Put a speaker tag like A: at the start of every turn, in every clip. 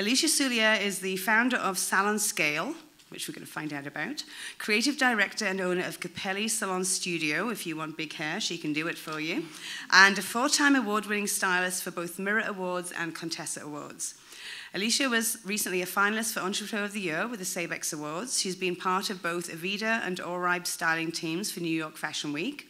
A: Alicia Soulier is the founder of Salon Scale, which we're going to find out about, creative director and owner of Capelli Salon Studio. If you want big hair, she can do it for you, and a 4-time award-winning stylist for both Mirror Awards and Contessa Awards. Alicia was recently a finalist for Entrepreneur of the Year with the Sabex Awards. She's been part of both Avida and Oribe styling teams for New York Fashion Week.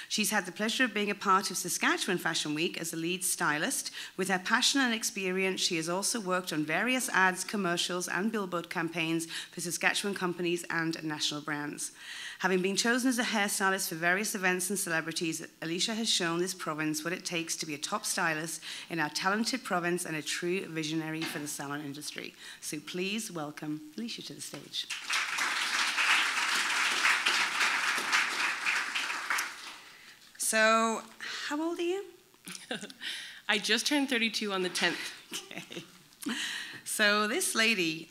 A: She's had the pleasure of being a part of Saskatchewan Fashion Week as a lead stylist. With her passion and experience, she has also worked on various ads, commercials, and billboard campaigns for Saskatchewan companies and national brands. Having been chosen as a hairstylist for various events and celebrities, Alicia has shown this province what it takes to be a top stylist in our talented province and a true visionary for the salon industry. So please welcome Alicia to the stage. So, how old are you?
B: I just turned 32 on the 10th.
A: Okay. So this lady,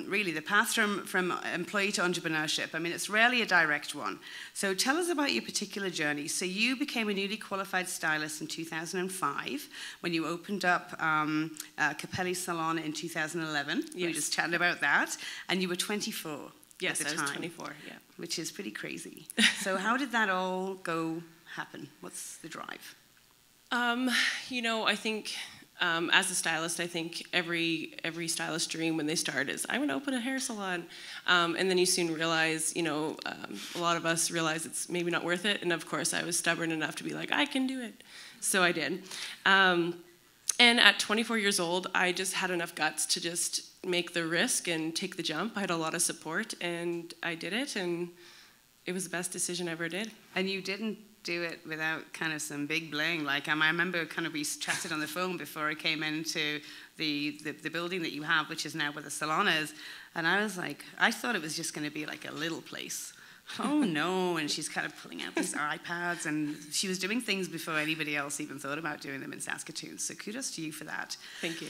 A: really the path from employee to entrepreneurship, I mean, it's rarely a direct one. So tell us about your particular journey. So you became a newly qualified stylist in 2005 when you opened up Capelli Salon in 2011. Yes. We were just chatting about that. And you were 24
B: yes,
A: at the time.
B: I was 24, yeah.
A: Which is pretty crazy. So how did that all happen? What's the drive?
B: You know, I think as a stylist, I think every stylist dream when they start is, I want to open a hair salon. And then you soon realize, you know, a lot of us realize it's maybe not worth it. And of course, I was stubborn enough to be like, I can do it. So I did. And at 24 years old, I just had enough guts to just make the risk and take the jump. I had a lot of support, and I did it. And it was the best decision I ever did.
A: And you didn't do it without kind of some big bling. Like I remember kind of we chatted on the phone before I came into the building that you have, which is now where the salon is, and I was like, I thought it was just going to be like a little place. Oh no, and she's kind of pulling out these iPads, and she was doing things before anybody else even thought about doing them in Saskatoon, so kudos to you for that.
B: Thank you.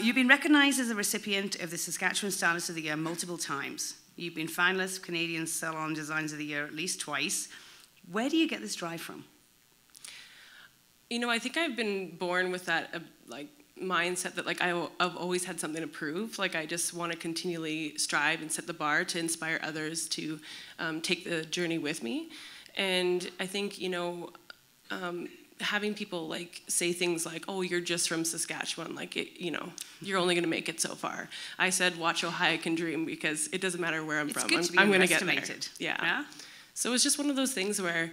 A: You've been recognized as a recipient of the Saskatchewan Stylist of the Year multiple times. You've been finalist for Canadian Salon Designs of the Year at least twice. Where do you get this drive from?
B: You know, I think I've been born with that like mindset that like I've always had something to prove. Like I just want to continually strive and set the bar to inspire others to take the journey with me. And I think, you know, having people like say things like, oh, you're just from Saskatchewan, like it, you know, you're only going to make it so far. I said, watch how high I can dream, because it doesn't matter where I'm from. I'm going to get there. Yeah. So it was just one of those things where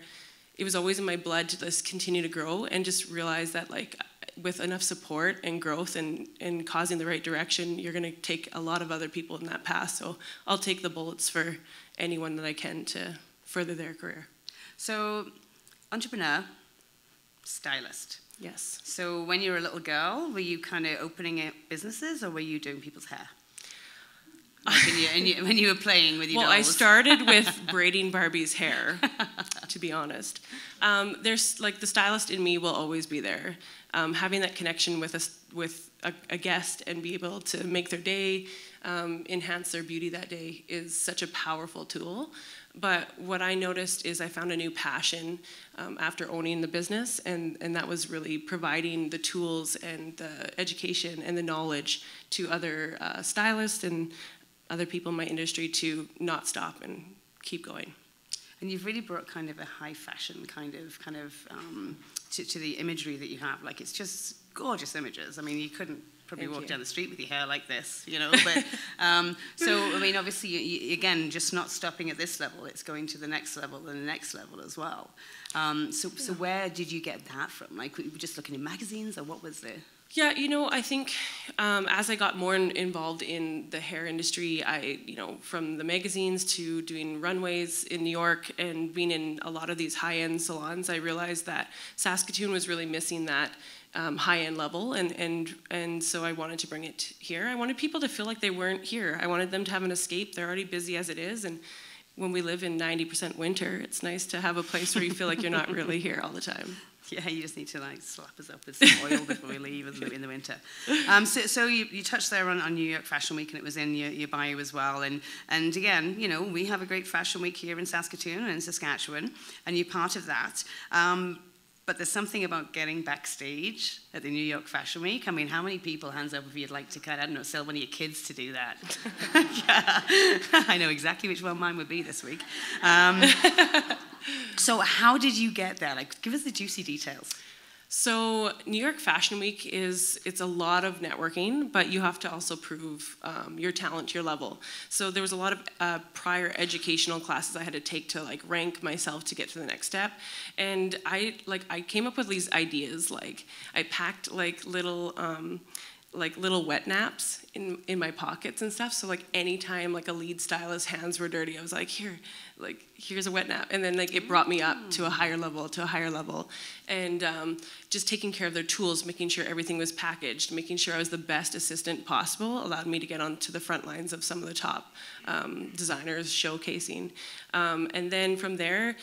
B: it was always in my blood to just continue to grow and just realize that like with enough support and growth and causing the right direction, you're going to take a lot of other people in that path. So I'll take the bullets for anyone that I can to further their career.
A: So entrepreneur, stylist.
B: Yes.
A: So when you were a little girl, were you kind of opening up businesses, or were you doing people's hair? Like when you were playing with your dolls?
B: I started with braiding Barbie's hair, to be honest. There's like the stylist in me will always be there. Having that connection with a guest and be able to make their day, enhance their beauty that day is such a powerful tool. But what I noticed is I found a new passion after owning the business, and that was really providing the tools and the education and the knowledge to other stylists and other people in my industry to not stop and keep going.
A: And you've really brought kind of a high fashion kind of to the imagery that you have. Like it's just gorgeous images. I mean, you couldn't probably walk down the street with your hair like this, you know. But so I mean, obviously, you, again, just not stopping at this level. It's going to the next level and the next level as well. So where did you get that from? Like, were you just looking in magazines, or what was the?
B: Yeah, you know, I think as I got more involved in the hair industry, you know, from the magazines to doing runways in New York and being in a lot of these high-end salons, I realized that Saskatoon was really missing that high-end level, and so I wanted to bring it here. I wanted people to feel like they weren't here. I wanted them to have an escape. They're already busy as it is, and when we live in 90% winter, it's nice to have a place where you feel like you're not really here all the time.
A: Yeah, you just need to like slap us up with some oil before we leave in the winter. So you touched there on New York Fashion Week, and it was in your bio as well. And again, you know, we have a great fashion week here in Saskatoon and in Saskatchewan, and you're part of that. but there's something about getting backstage at the New York Fashion Week. I mean, how many people, hands up if you'd like to kind of, I don't know, sell one of your kids to do that? Yeah. I know exactly which one mine would be this week. So how did you get there? Like, give us the juicy details.
B: So New York Fashion Week it's a lot of networking, but you have to also prove your talent, your level. So there was a lot of prior educational classes I had to take to like rank myself to get to the next step. And I came up with these ideas. Like I packed like little wet naps in my pockets and stuff. So like anytime like a lead stylist's hands were dirty, I was like, here's a wet nap. And then like it brought me up to a higher level. And just taking care of their tools, making sure everything was packaged, making sure I was the best assistant possible allowed me to get onto the front lines of some of the top designers showcasing. And then from there,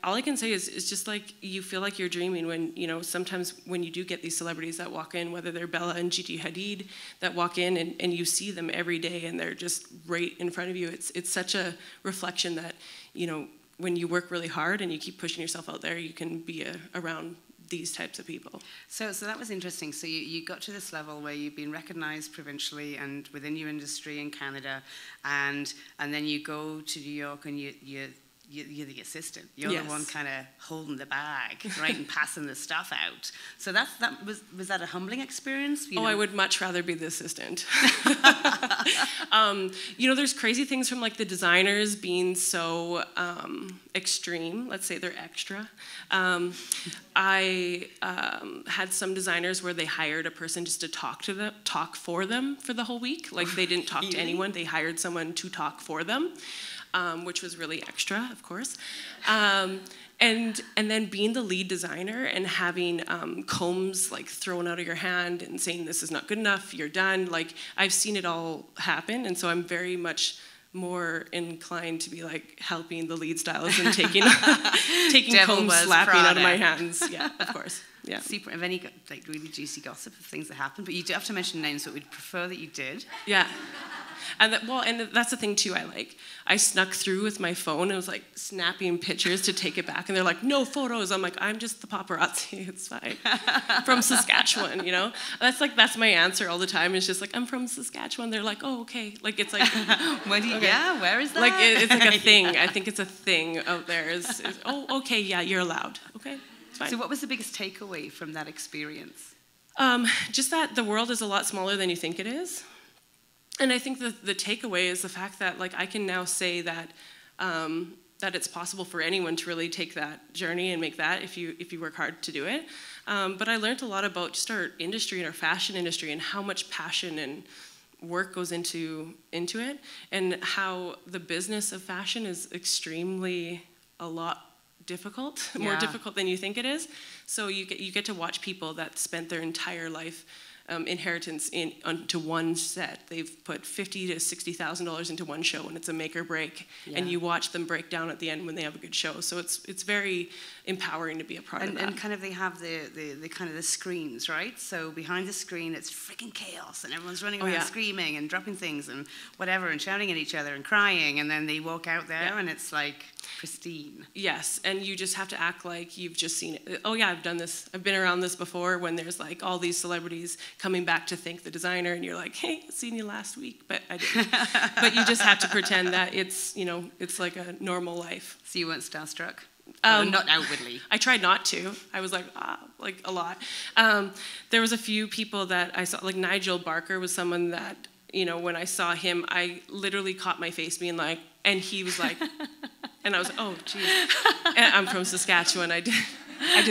B: all I can say is just like you feel like you're dreaming when, you know, sometimes when you do get these celebrities that walk in, whether they're Bella and Gigi Hadid that walk in and you see them every day and they're just right in front of you. It's such a reflection that, you know, when you work really hard and you keep pushing yourself out there, you can be around these types of people. So
A: that was interesting. So you got to this level where you've been recognized provincially and within your industry in Canada, and then you go to New York and you're the assistant. You're the one kind of holding the bag, right, and passing the stuff out. So was that a humbling experience? You know?
B: I would much rather be the assistant. You know, there's crazy things from like the designers being so extreme. Let's say they're extra. I had some designers where they hired a person just to talk for them for the whole week. Like they didn't talk to anyone. They hired someone to talk for them. Which was really extra, of course. And then being the lead designer and having combs like thrown out of your hand and saying this is not good enough, you're done. Like I've seen it all happen, and so I'm very much more inclined to be like helping the lead stylist and taking combs slapping out of my hands. Yeah, of course. Yeah.
A: Super. Have any like really juicy gossip of things that happened? But you do have to mention names, but we'd prefer that you did.
B: Yeah. And that's the thing too. I snuck through with my phone and was like snapping pictures to take it back, and they're like, "No photos." I'm like, "I'm just the paparazzi. It's fine." From Saskatchewan, you know. That's my answer all the time. It's just like, "I'm from Saskatchewan." They're like, "Oh, okay." Like it's like,
A: okay. Yeah, where is that?
B: Like it's like a thing. I think it's a thing out there. Oh, okay, yeah, you're allowed. Okay, it's fine.
A: So, what was the biggest takeaway from that experience?
B: Just that the world is a lot smaller than you think it is. And I think the takeaway is the fact that like I can now say that that it's possible for anyone to really take that journey and make that if you work hard to do it. But I learned a lot about just our industry and our fashion industry and how much passion and work goes into it, and how the business of fashion is extremely a lot difficult, more difficult than you think it is. So you get to watch people that spent their entire life inheritance into one set. They've put $50,000 to $60,000 into one show, and it's a make or break. Yeah. And you watch them break down at the end when they have a good show. So it's very empowering to be a part of that.
A: And kind of they have the kind of the screens, right? So behind the screen, it's freaking chaos, and everyone's running around screaming and dropping things and whatever, and shouting at each other and crying, and then they walk out there, and it's like pristine.
B: Yes, and you just have to act like you've just seen it. Oh yeah, I've done this. I've been around this before when there's like all these celebrities coming back to thank the designer, and you're like, hey, I seen you last week, but I didn't. But you just have to pretend that it's, you know, it's like a normal life.
A: So you weren't starstruck? Not outwardly.
B: I tried not to. I was like, like a lot. There was a few people that I saw, like Nigel Barker was someone that, you know, when I saw him, I literally caught my face being like, and he was like, and I was like, oh, geez. And I'm from Saskatchewan. I did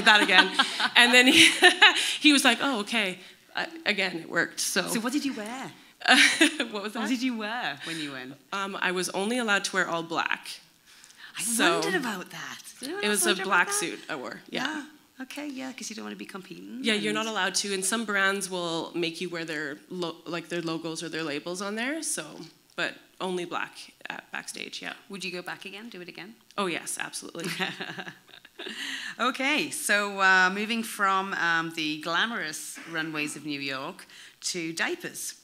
B: that again. And then he was like, oh, okay. Again, it worked. So
A: what did you wear?
B: What was that?
A: What did you wear when you went?
B: I was only allowed to wear all black.
A: I wondered about that.
B: It was a black suit I wore. Yeah.
A: Okay, yeah, because you don't want to be competing.
B: Yeah, you're not allowed to, and some brands will make you wear their their logos or their labels on there. So, but only black backstage. Yeah.
A: Would you go back again? Do it again?
B: Oh yes, absolutely.
A: Okay, so moving from the glamorous runways of New York to diapers.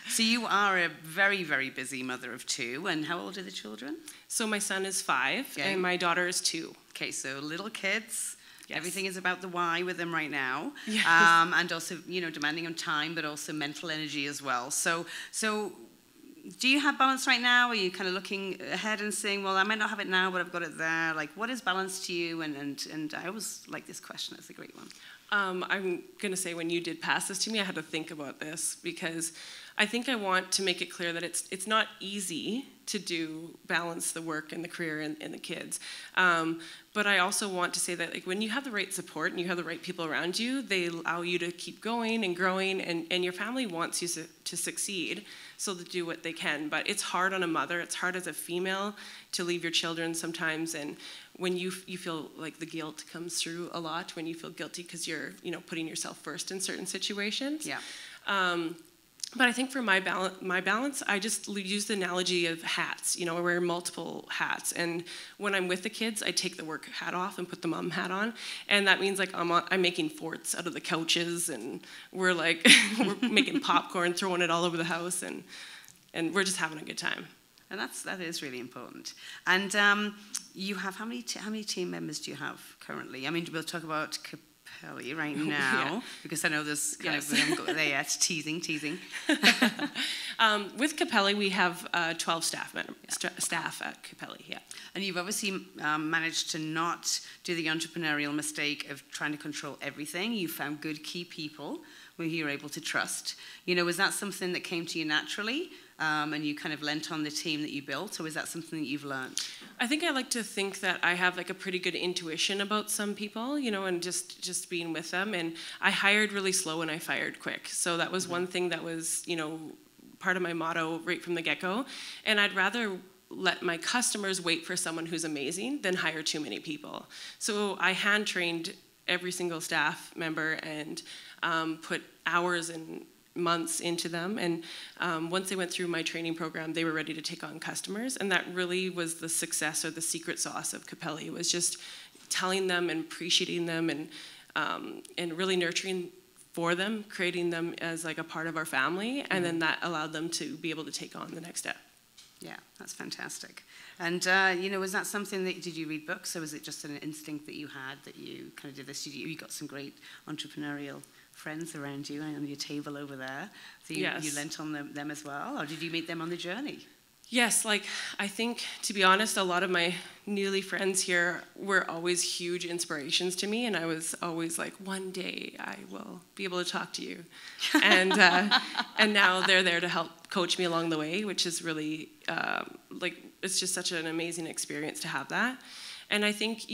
A: So you are a very, very busy mother of two, and how old are the children?
B: So my son is 5, and my daughter is 2.
A: Okay, so little kids.
B: Yes.
A: Everything is about the why with them right now.
B: Yes.
A: And also, demanding on time, but also mental energy as well. So do you have balance right now? Are you kind of looking ahead and saying, well, I might not have it now, but I've got it there? Like, what is balance to you? And I always like this question. It's a great one.
B: I'm going to say when you did pass this to me, I had to think about this because I think I want to make it clear that it's not easy to balance the work and the career and the kids. But I also want to say that like when you have the right support and you have the right people around you, they allow you to keep going and growing, and your family wants you to succeed, so to do what they can. But it's hard on a mother, it's hard as a female to leave your children sometimes, and when you feel like the guilt comes through a lot, when you feel guilty because you're putting yourself first in certain situations.
A: Yeah.
B: But I think for my balance, I just use the analogy of hats. I wear multiple hats, and when I'm with the kids, I take the work hat off and put the mom hat on, and that means like I'm making forts out of the couches, and we're like we're making popcorn, throwing it all over the house, and we're just having a good time.
A: And that is really important. And you have how many team members do you have currently? I mean, we'll talk about Capelli right now because I know there's kind of we haven't got there yet. Teasing.
B: With Capelli, we have 12 staff at Capelli. Yeah.
A: And you've obviously managed to not do the entrepreneurial mistake of trying to control everything. You found good key people who you're able to trust. Was that something that came to you naturally? And you kind of lent on the team that you built, or is that something that you've learned?
B: I think I like to think that I have like a pretty good intuition about some people, and just being with them. And I hired really slow and I fired quick. So that was one thing that was, part of my motto right from the get-go. And I'd rather let my customers wait for someone who's amazing than hire too many people. So I hand-trained every single staff member and put hours and months into them, and once they went through my training program, they were ready to take on customers, and that really was the success or the secret sauce of Capelli, was just telling them and appreciating them and really nurturing for them, creating them as like a part of our family, and then that allowed them to be able to take on the next step.
A: Yeah, that's fantastic. And, was that something that, did you read books, or was it just an instinct that you had that you kind of did this? You got some great entrepreneurial friends around you on your table over there. So you lent on them as well, or did you meet them on the journey?
B: Yes, I think, to be honest, a lot of my newly friends here were always huge inspirations to me, and I was always like, one day I will be able to talk to you. And now they're there to help coach me along the way, which is really, it's just such an amazing experience to have that. And I think,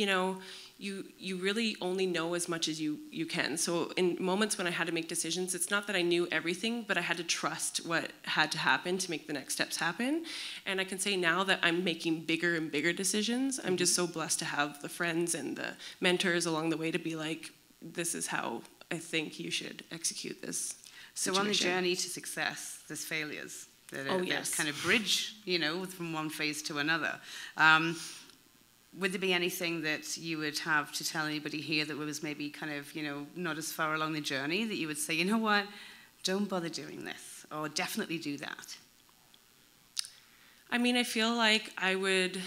B: you really only know as much as you can. So in moments when I had to make decisions, it's not that I knew everything, but I had to trust what had to happen to make the next steps happen. And I can say now that I'm making bigger and bigger decisions, I'm just so blessed to have the friends and the mentors along the way to be like, this is how I think you should execute this situation.
A: So on the journey to success, there's failures that kind of bridge, from one phase to another. Would there be anything that you would have to tell anybody here that was maybe kind of, not as far along the journey, that you would say, you know what, don't bother doing this, or definitely do that?
B: I mean, I feel like I would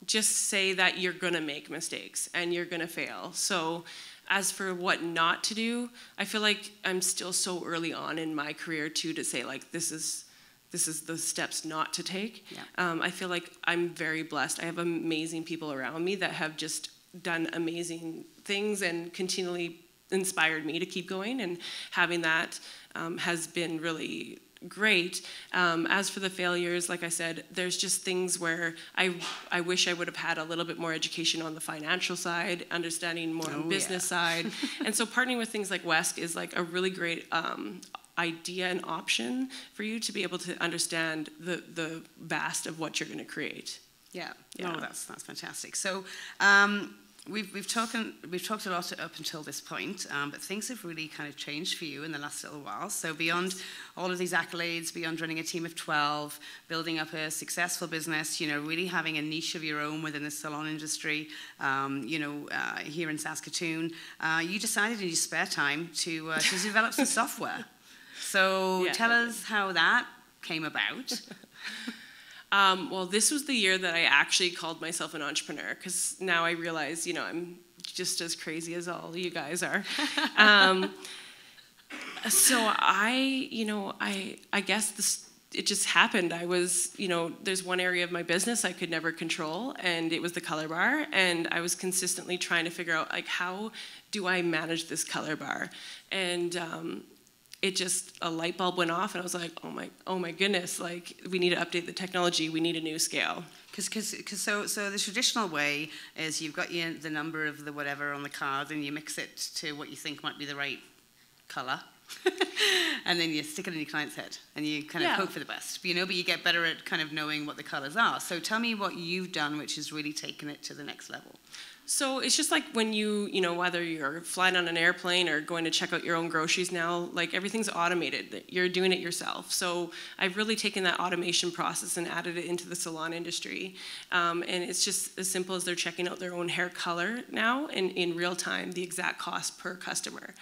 B: just say that you're going to make mistakes and you're going to fail. So as for what not to do, I feel like I'm still so early on in my career, too, to say, like, this is the steps not to take. Yeah. I feel like I'm very blessed. I have amazing people around me that have just done amazing things and continually inspired me to keep going, and having that has been really great. As for the failures, like I said, there's just things where I wish I would have had a little bit more education on the financial side, understanding more on the business side. And so partnering with things like WESK is like a really great idea and option for you to be able to understand the vast of what you're going to create. Yeah.
A: Oh, that's fantastic. So we've talked a lot up until this point, but things have really kind of changed for you in the last little while. So beyond all of these accolades, beyond running a team of 12, building up a successful business, really having a niche of your own within the salon industry, here in Saskatoon, you decided in your spare time to develop some software. So tell us how that came about. Well,
B: this was the year that I actually called myself an entrepreneur, because now I realize, I'm just as crazy as all you guys are. So I guess it just happened. I was, there's one area of my business I could never control, and it was the color bar. And I was consistently trying to figure out, like, how do I manage this color bar? And a light bulb went off, and I was like, oh my goodness, like, we need to update the technology. We need a new scale.
A: So the traditional way is you've got the number of the whatever on the card, and you mix it to what you think might be the right color. And then you stick it in your client's head and you kind of hope for the best, but you get better at kind of knowing what the colors are. So tell me what you've done which has really taken it to the next level.
B: So it's just like when whether you're flying on an airplane or going to check out your own groceries now, like, everything's automated. You're doing it yourself. So I've really taken that automation process and added it into the salon industry. And it's just as simple as they're checking out their own hair color now, and in real time, the exact cost per customer.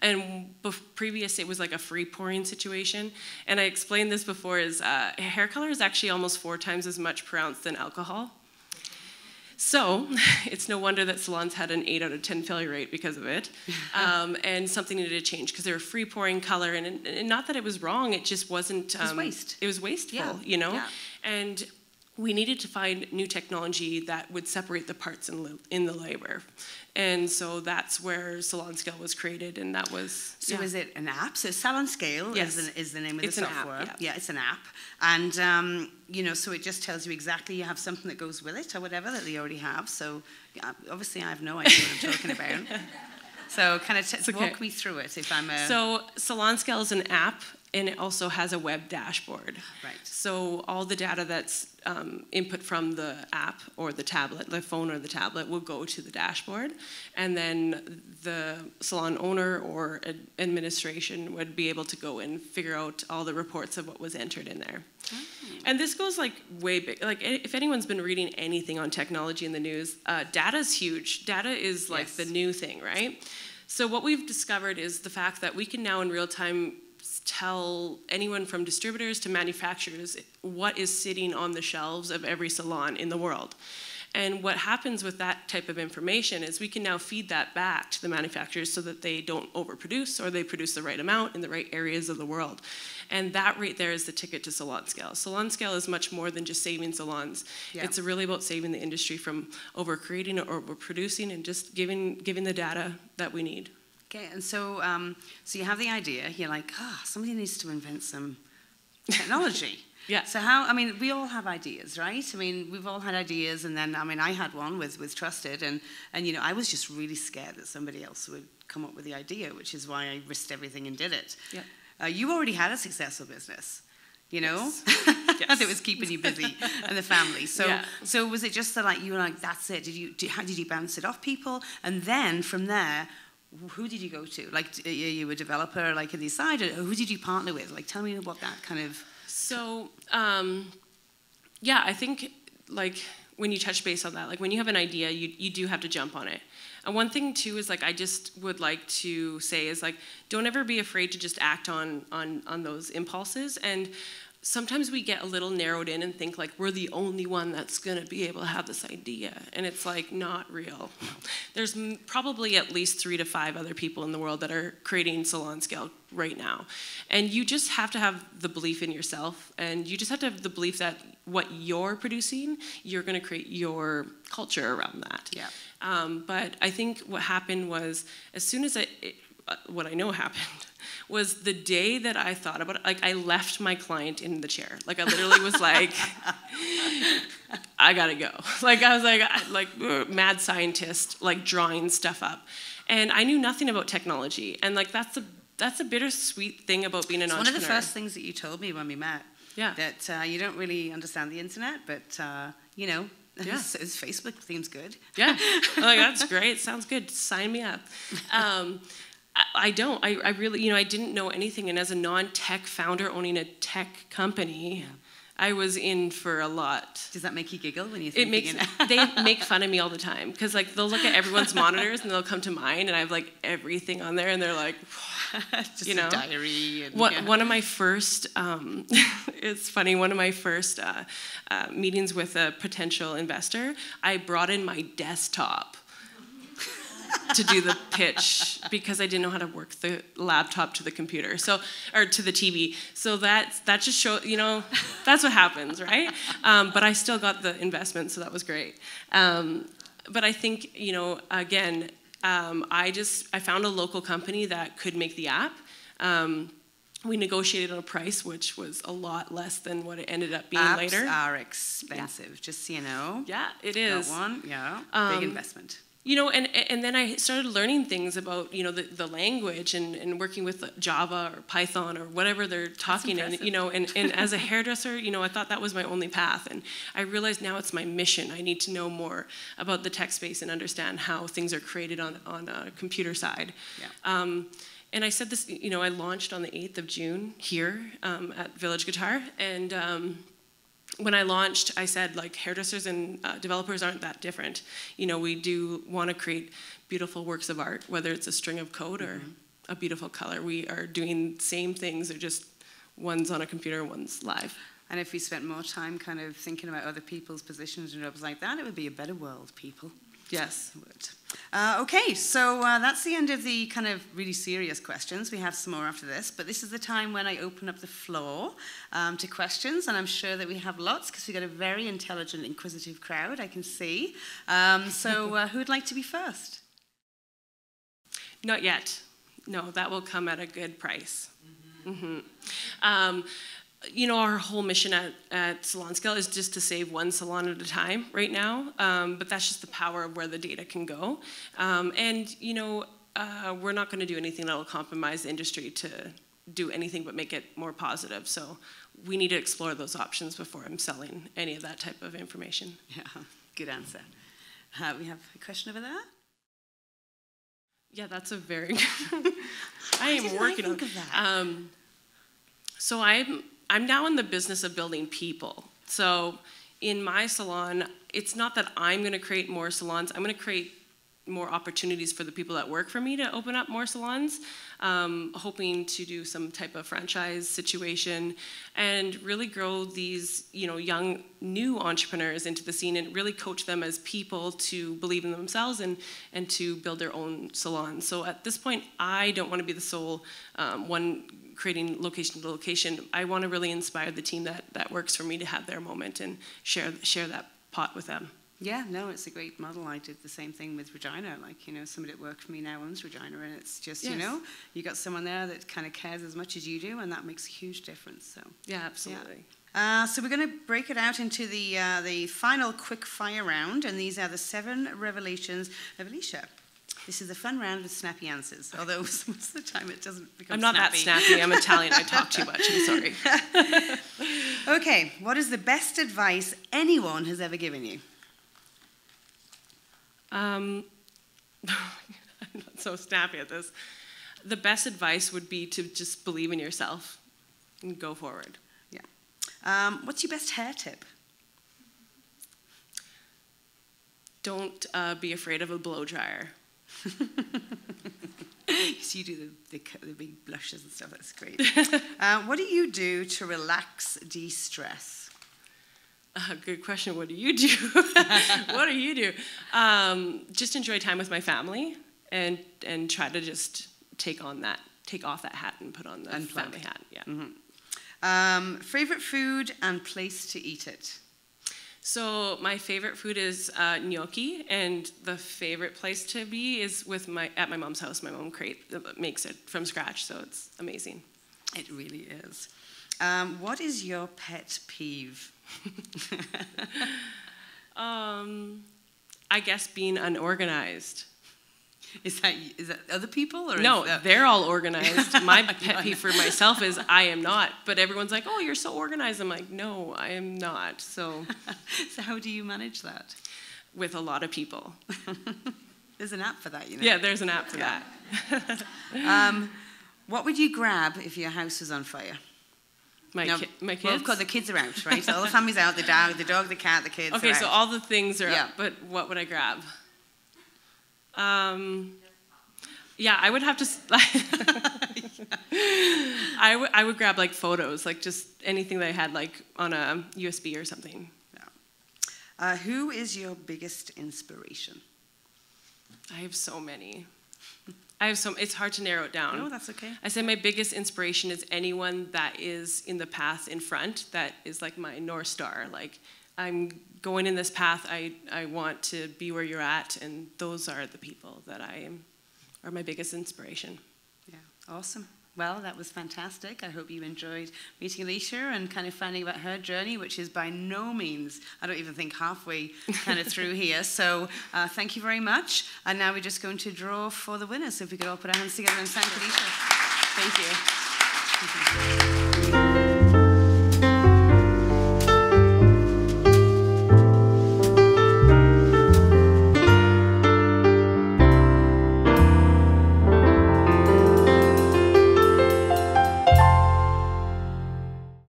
B: And previous, it was like a free pouring situation. And I explained this before, is hair color is actually almost 4 times as much per ounce than alcohol. So it's no wonder that salons had an 8 out of 10 failure rate because of it. And something needed to change because they were free pouring color. And not that it was wrong, it just wasn't.
A: It was waste.
B: It was wasteful,
A: Yeah.
B: And we needed to find new technology that would separate the parts in the labor. And so that's where Salon Scale was created, and that was...
A: So is it an app? So Salon Scale is the name of the software.
B: An app,
A: yeah, it's an app. And, so it just tells you exactly you have something that goes with it or whatever that they already have. So obviously I have no idea what I'm talking about. So kind of walk me through it if I'm a...
B: So Salon Scale is an app, and it also has a web dashboard.
A: Right.
B: So all the data that's input from the app or the tablet, the phone or the tablet, will go to the dashboard. And then the salon owner or administration would be able to go and figure out all the reports of what was entered in there. And this goes like way big. Like, if anyone's been reading anything on technology in the news, data's huge. Data is like the new thing, right? So what we've discovered is the fact that we can now in real time tell anyone from distributors to manufacturers what is sitting on the shelves of every salon in the world. And what happens with that type of information is we can now feed that back to the manufacturers so that they don't overproduce, or they produce the right amount in the right areas of the world. And that right there is the ticket to Salon Scale. Salon Scale is much more than just saving salons. Yeah. It's really about saving the industry from overcreating or overproducing, and just giving the data that we need.
A: Okay, and so you have the idea, you're like, somebody needs to invent some technology.
B: Yeah.
A: So we all have ideas, right? We've all had ideas, and then, I had one with Trusted, and I was just really scared that somebody else would come up with the idea, which is why I risked everything and did it. Yeah. You already had a successful business,
B: Yes.
A: that was keeping you busy and the family. So was it just that you were like, that's it? How did you bounce it off people? And then from there, who did you go to? Like, you were a developer, like, on the side, or who did you partner with? Like, tell me about that kind of...
B: So, I think, like, when you touch base on that, like, when you have an idea, you do have to jump on it. And one thing, too, is, like, I just would like to say is, like, don't ever be afraid to just act on those impulses. And sometimes we get a little narrowed in and think, like, we're the only one that's going to be able to have this idea. And it's, like, not real. There's probably at least 3 to 5 other people in the world that are creating Salon Scale right now. And you just have to have the belief in yourself. And you just have to have the belief that what you're producing, you're going to create your culture around that. Yeah. But I think what happened was, as soon as what I know happened was the day that I thought about it, like, I left my client in the chair. Like, I literally was like, I gotta go. Like, I was like mad scientist, like, drawing stuff up. And I knew nothing about technology. And, like, that's a bittersweet thing about being an entrepreneur.
A: One of the first things that you told me when we met. Yeah. That you don't really understand the internet, but, his Facebook seems good.
B: Yeah. Like, that's great. Sounds good. Sign me up. I don't. I really, I didn't know anything. And as a non-tech founder owning a tech company, I was in for a lot.
A: Does that make you giggle when you think
B: they make fun of me all the time. Because, like, they'll look at everyone's monitors and they'll come to mine, and I have, like, everything on there, and they're like,
A: just a diary. And,
B: one of my first, it's funny, one of my first meetings with a potential investor, I brought in my desktop. to do the pitch because I didn't know how to work the laptop to the computer, or to the TV. So that just shows, that's what happens, right? But I still got the investment, so that was great. But I think, again, I found a local company that could make the app. We negotiated on a price which was a lot less than what it ended up being later.
A: Apps are expensive, just so you know.
B: Yeah, it is.
A: Got one, yeah, big investment.
B: And then I started learning things about, the language and working with Java or Python or whatever they're talking in, and as a hairdresser, I thought that was my only path. And I realized now it's my mission. I need to know more about the tech space and understand how things are created on a computer side. Yeah. And I said this, I launched on the 8th of June here at Village Guitar. And when I launched, I said, hairdressers and developers aren't that different. We do want to create beautiful works of art, whether it's a string of code or a beautiful color. We are doing the same things, they're just one's on a computer, one's live.
A: And if we spent more time kind of thinking about other people's positions and jobs like that, it would be a better world, people.
B: Yes.
A: It would. Okay, so that's the end of the kind of really serious questions. We have some more after this, but this is the time when I open up the floor to questions, and I'm sure that we have lots because we've got a very intelligent, inquisitive crowd, I can see. So who'd like to be first?
B: Not yet. No, that will come at a good price. Our whole mission at Salon Scale is just to save one salon at a time right now, but that's just the power of where the data can go. We're not going to do anything that will compromise the industry to do anything but make it more positive. So we need to explore those options before I'm selling any of that type of information.
A: Yeah, good answer. We have a question over there.
B: Yeah, that's a very good I am working on that. So I'm now in the business of building people. So in my salon, it's not that I'm going to create more salons. I'm going to create more opportunities for the people that work for me to open up more salons, hoping to do some type of franchise situation and really grow these, young new entrepreneurs into the scene and really coach them as people to believe in themselves and to build their own salons. So at this point, I don't want to be the sole one creating location to location. I want to really inspire the team that works for me to have their moment and share that pot with them.
A: Yeah, no, it's a great model. I did the same thing with Regina. Somebody that worked for me now owns Regina, and it's just,
B: yes.
A: You got someone there that kind of cares as much as you do, and that makes a huge difference. So
B: yeah, absolutely.
A: Yeah. So we're going to break it out into the final quick fire round, and these are the 7 revelations of Alicia. This is a fun round with snappy answers, although most of the time it doesn't become snappy.
B: I'm not that snappy. I'm Italian. I talk too much. I'm sorry.
A: Okay, what is the best advice anyone has ever given you?
B: I'm not so snappy at this. The best advice would be to just believe in yourself and go forward.
A: Yeah. What's your best hair tip?
B: Don't be afraid of a blow dryer.
A: So you do the big blushes and stuff. That's great. What do you do to relax, de-stress?
B: Good question. What do you do? What do you do? Just enjoy time with my family and try to just take off that hat and put on the family hat. Yeah.
A: Mm-hmm. Favorite food and place to eat it?
B: So my favorite food is gnocchi, and the favorite place to be is at my mom's house. My mom makes it from scratch, so it's amazing.
A: It really is. What is your pet peeve?
B: I guess being unorganized.
A: Is that other people? Or
B: no, they're all organized. My pet peeve for myself is I am not. But everyone's like, oh, you're so organized. I'm like, no, I am not. So
A: how do you manage that?
B: With a lot of people.
A: There's an app for that,
B: Yeah, there's an app for that.
A: What would you grab if your house was on fire?
B: My kids?
A: Well, of course, the kids are out, right? So all the family's out, the dog, the cat, the kids
B: Okay,
A: are
B: so
A: out.
B: all the things are up, but what would I grab? Yeah, I would have to... I would grab, photos, just anything that I had, on a USB or something.
A: Yeah. Who is your biggest inspiration?
B: I have so many. It's hard to narrow it down.
A: No, that's okay.
B: I say my biggest inspiration is anyone that is in the path in front, that is like my North Star. Like, I'm going in this path, I want to be where you're at, and those are the people that are my biggest inspiration.
A: Yeah, awesome. Well, that was fantastic. I hope you enjoyed meeting Alicia and kind of finding about her journey, which is by no means, I don't even think halfway kind of through here. So thank you very much. And now we're just going to draw for the winner. So if we could all put our hands together and thank Alicia.
B: Thank you.